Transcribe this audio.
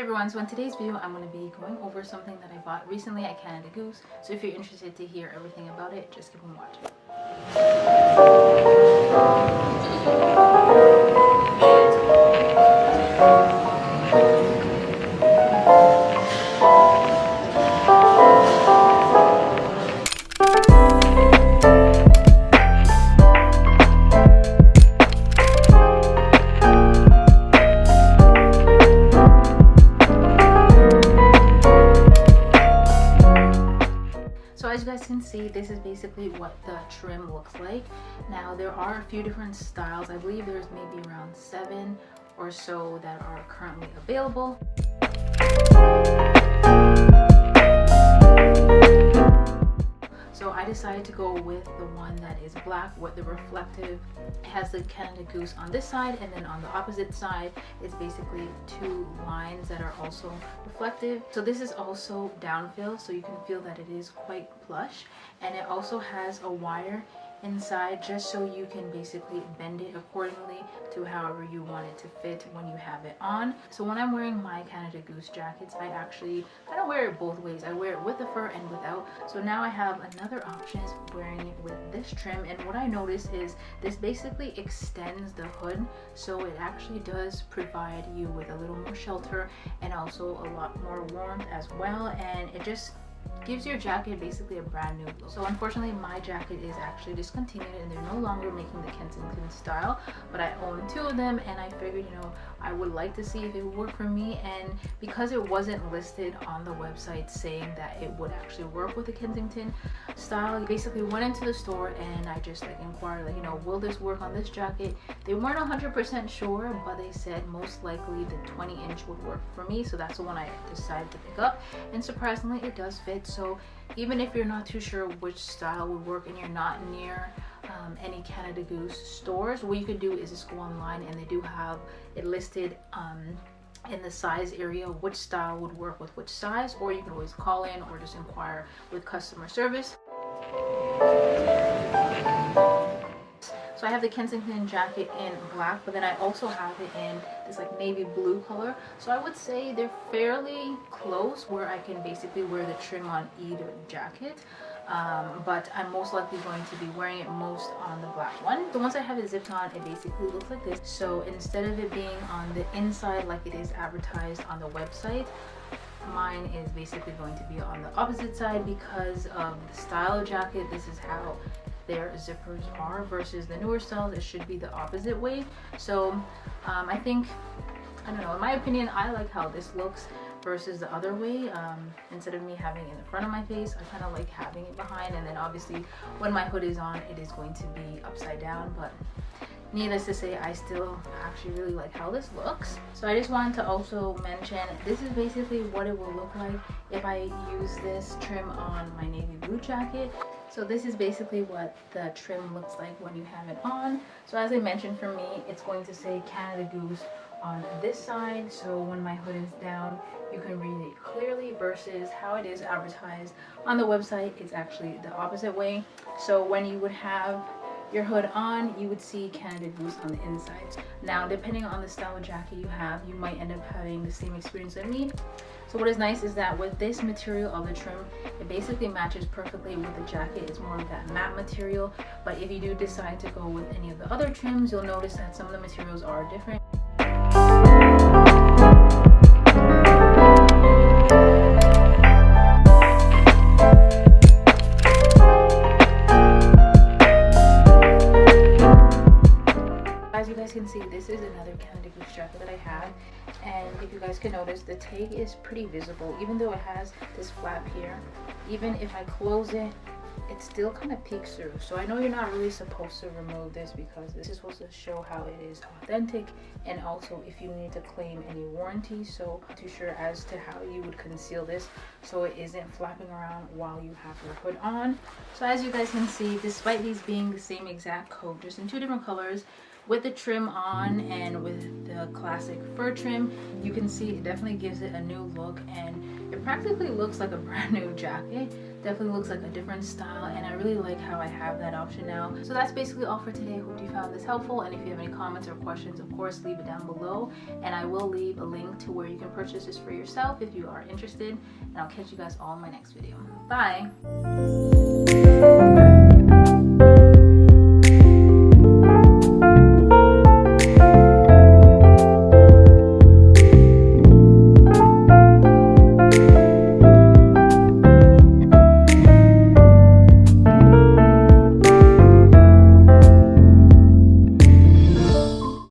everyone, so in today's video I'm going to be going over something that I bought recently at Canada Goose. So if you're interested to hear everything about it, just keep on watching. So as you guys can see, this is basically what the trim looks like. Now there are a few different styles. I believe there's maybe around 7 or so that are currently available. So I decided to go with the one that is black with the reflective. It has the Canada Goose on this side, and then on the opposite side it's basically 2 lines that are also reflective. So this is also downfill, so you can feel that it is quite plush, and it also has a wire inside just so you can basically bend it accordingly to however you want it to fit when you have it on. So when I'm wearing my Canada Goose jackets, I actually kind of wear it both ways. I wear it with the fur and without. So now I have another option, is wearing it with this trim, and what I noticed is this basically extends the hood, so it actually does provide you with a little more shelter and also a lot more warmth as well, and it just gives your jacket basically a brand new look. So unfortunately my jacket is actually discontinued and they're no longer making the Kensington style, but I own 2 of them, and I figured, you know, I would like to see if it would work for me. And because it wasn't listed on the website saying that it would actually work with the Kensington style, I basically went into the store and I just inquired, you know, will this work on this jacket? They weren't 100% sure, but they said most likely the 20-inch would work for me, so that's the one I decided to pick up, and surprisingly it does fit. So even if you're not too sure which style would work and you're not near any Canada Goose stores, what you could do is just go online, and they do have it listed in the size area which style would work with which size, or you can always call in or just inquire with customer service. So I have the Kensington jacket in black, but then I also have it in this navy blue color. So I would say they're fairly close where I can basically wear the trim on either jacket. But I'm most likely going to be wearing it most on the black one. So once I have it zipped on, it basically looks like this. So instead of it being on the inside like it is advertised on the website, mine is basically going to be on the opposite side because of the style of jacket. This is how their zippers are, versus the newer styles it should be the opposite way. So I think, I don't know, in my opinion, I like how this looks versus the other way. Instead of me having it in the front of my face, I kind of like having it behind, and then obviously when my hood is on it is going to be upside down. But needless to say, I still actually really like how this looks. So I just wanted to also mention, this is basically what it will look like if I use this trim on my navy blue jacket. So this is basically what the trim looks like when you have it on. So as I mentioned, for me, it's going to say Canada Goose on this side, so when my hood is down you can read it clearly, versus how it is advertised on the website. It's actually the opposite way. So when you would have your hood on, you would see Canada Goose on the inside. Now depending on the style of jacket you have, you might end up having the same experience as me. So what is nice is that with this material of the trim, it basically matches perfectly with the jacket. It's more of that matte material, but if you do decide to go with any of the other trims, you'll notice that some of the materials are different. As you guys can see, this is another Canada Goose jacket that I have, and if you guys can notice, the tag is pretty visible. Even though it has this flap here, even if I close it, it still kind of peeks through. So I know you're not really supposed to remove this because this is supposed to show how it is authentic, and also if you need to claim any warranty. So I'm not too sure as to how you would conceal this so it isn't flapping around while you have your hood on. So as you guys can see, despite these being the same exact coat, just in 2 different colors, with the trim on and with the classic fur trim, you can see it definitely gives it a new look, and it practically looks like a brand new jacket. Definitely looks like a different style, and I really like how I have that option now. So that's basically all for today. Hope you found this helpful, and if you have any comments or questions, of course leave it down below, and I will leave a link to where you can purchase this for yourself if you are interested, and I'll catch you guys all in my next video. Bye.